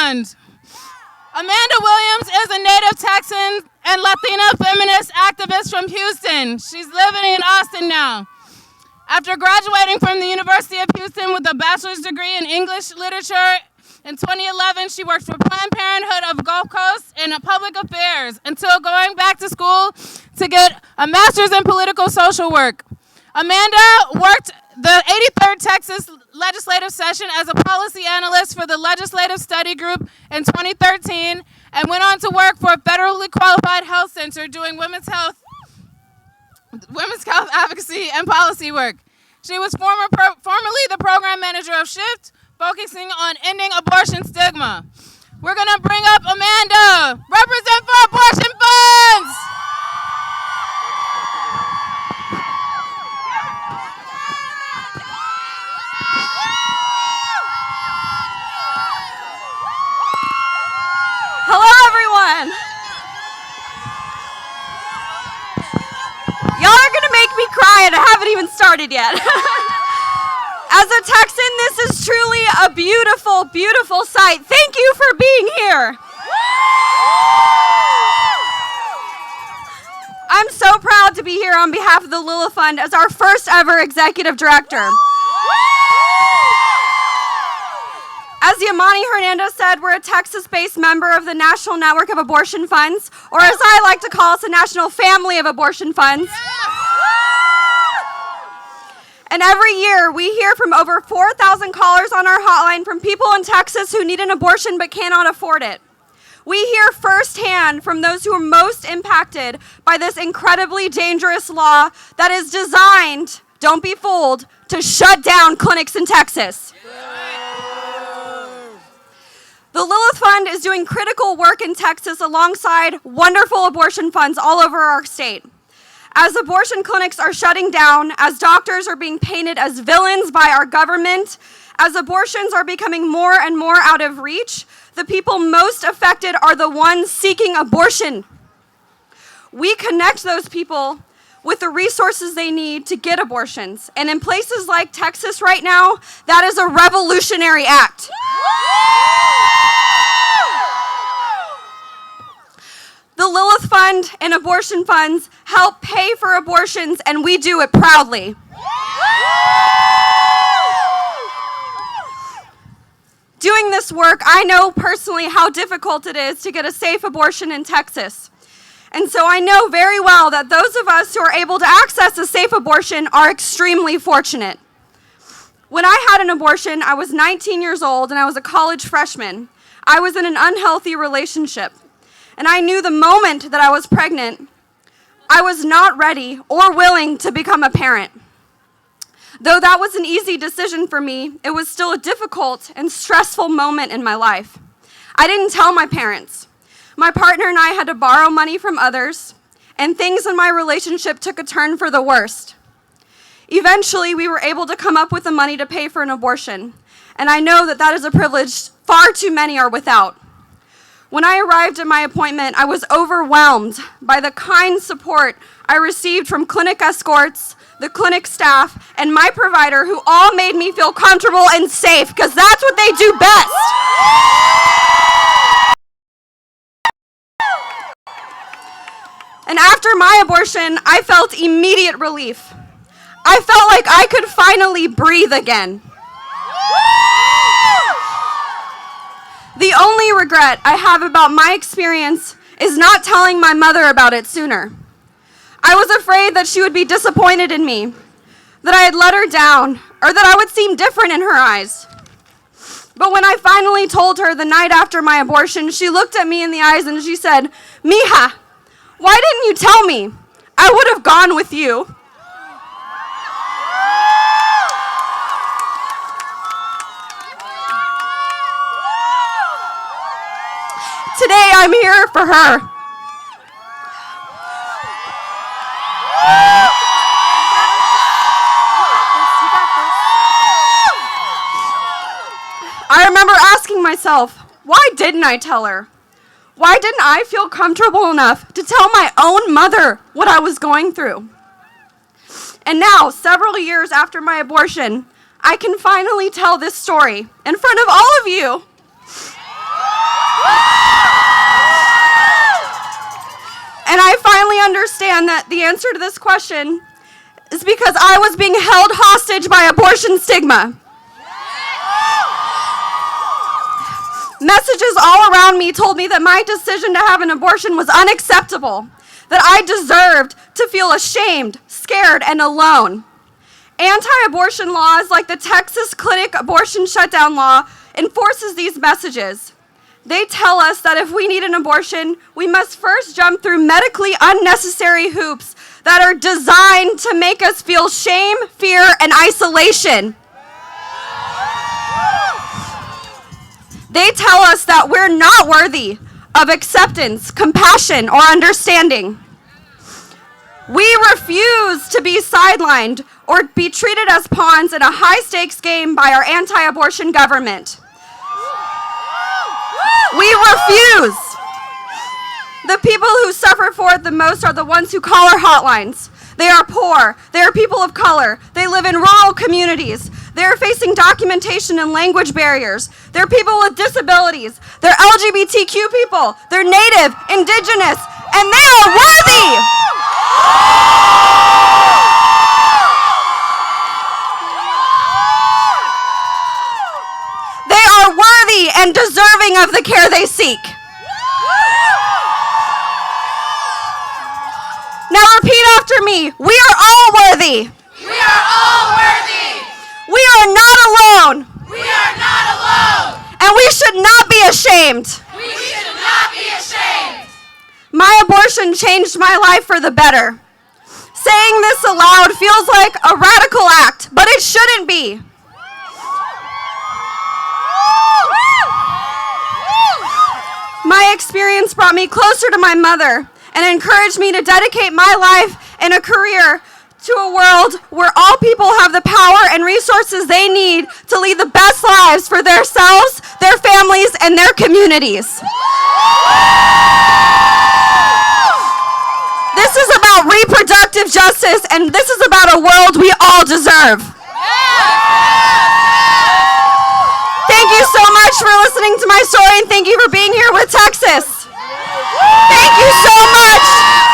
Fund. Amanda Williams is a native Texan and Latina feminist activist from Houston. She's living in Austin now. After graduating from the University of Houston with a bachelor's degree in English literature in 2011, she worked for Planned Parenthood of Gulf Coast in public affairs until going back to school to get a master's in political social work. Amanda worked the 83rd Texas legislative session as a policy analyst for the Legislative Study Group in 2013 and went on to work for a federally qualified health center doing women's health advocacy and policy work. She was formerly the program manager of SHIFT, focusing on ending abortion stigma. We're gonna bring up Amanda, represent for abortion funds. Hello, everyone. Y'all are gonna make me cry and I haven't even started yet. As a Texan, this is truly a beautiful, beautiful sight. Thank you for being here. I'm so proud to be here on behalf of the Lilith Fund as our first ever executive director. As Yamani Hernandez said, we're a Texas-based member of the National Network of Abortion Funds, or as I like to call us, a national family of abortion funds. And every year, we hear from over 4,000 callers on our hotline from people in Texas who need an abortion but cannot afford it. We hear firsthand from those who are most impacted by this incredibly dangerous law that is designed, don't be fooled, to shut down clinics in Texas. The Lilith Fund is doing critical work in Texas alongside wonderful abortion funds all over our state. As abortion clinics are shutting down, as doctors are being painted as villains by our government, as abortions are becoming more and more out of reach, the people most affected are the ones seeking abortion. We connect those people with the resources they need to get abortions. And in places like Texas right now, that is a revolutionary act. The Lilith Fund and abortion funds help pay for abortions, and we do it proudly. Doing this work, I know personally how difficult it is to get a safe abortion in Texas. And so I know very well that those of us who are able to access a safe abortion are extremely fortunate. When I had an abortion, I was 19 years old and I was a college freshman. I was in an unhealthy relationship. And I knew the moment that I was pregnant, I was not ready or willing to become a parent. Though that was an easy decision for me, it was still a difficult and stressful moment in my life. I didn't tell my parents. My partner and I had to borrow money from others, and things in my relationship took a turn for the worst. Eventually, we were able to come up with the money to pay for an abortion, and I know that that is a privilege far too many are without. When I arrived at my appointment, I was overwhelmed by the kind support I received from clinic escorts, the clinic staff, and my provider, who all made me feel comfortable and safe, because that's what they do best. And after my abortion, I felt immediate relief. I felt like I could finally breathe again. The only regret I have about my experience is not telling my mother about it sooner. I was afraid that she would be disappointed in me, that I had let her down, or that I would seem different in her eyes. But when I finally told her the night after my abortion, she looked at me in the eyes and she said, "Mija, why didn't you tell me? I would have gone with you." Today, I'm here for her. I remember asking myself, why didn't I tell her? Why didn't I feel comfortable enough to tell my own mother what I was going through? And now, several years after my abortion, I can finally tell this story in front of all of you. And I finally understand that the answer to this question is because I was being held hostage by abortion stigma. Messages all around me told me that my decision to have an abortion was unacceptable, that I deserved to feel ashamed, scared, and alone. Anti-abortion laws like the Texas clinic abortion shutdown law enforces these messages. They tell us that if we need an abortion, we must first jump through medically unnecessary hoops that are designed to make us feel shame, fear, and isolation. They tell us that we're not worthy of acceptance, compassion, or understanding. We refuse to be sidelined or be treated as pawns in a high-stakes game by our anti-abortion government. We refuse. The people who suffer for it the most are the ones who call our hotlines. They are poor. They are people of color. They live in rural communities. They are facing documentation and language barriers. They're people with disabilities. They're LGBTQ people. They're Native, Indigenous, and they are worthy. They are worthy and deserving of the care they seek. Now repeat after me. We are all worthy. We are all worthy. We are not alone. We are not alone. And we should not be ashamed. We should not be ashamed. My abortion changed my life for the better. Saying this aloud feels like a radical act, but it shouldn't be. My experience brought me closer to my mother and encouraged me to dedicate my life and a career to a world where all people have the power and resources they need to lead the best lives for themselves, their families, and their communities. This is about reproductive justice, and this is about a world we all deserve. Thank you so much for listening to my story, and thank you for being here with Texas. Thank you so much.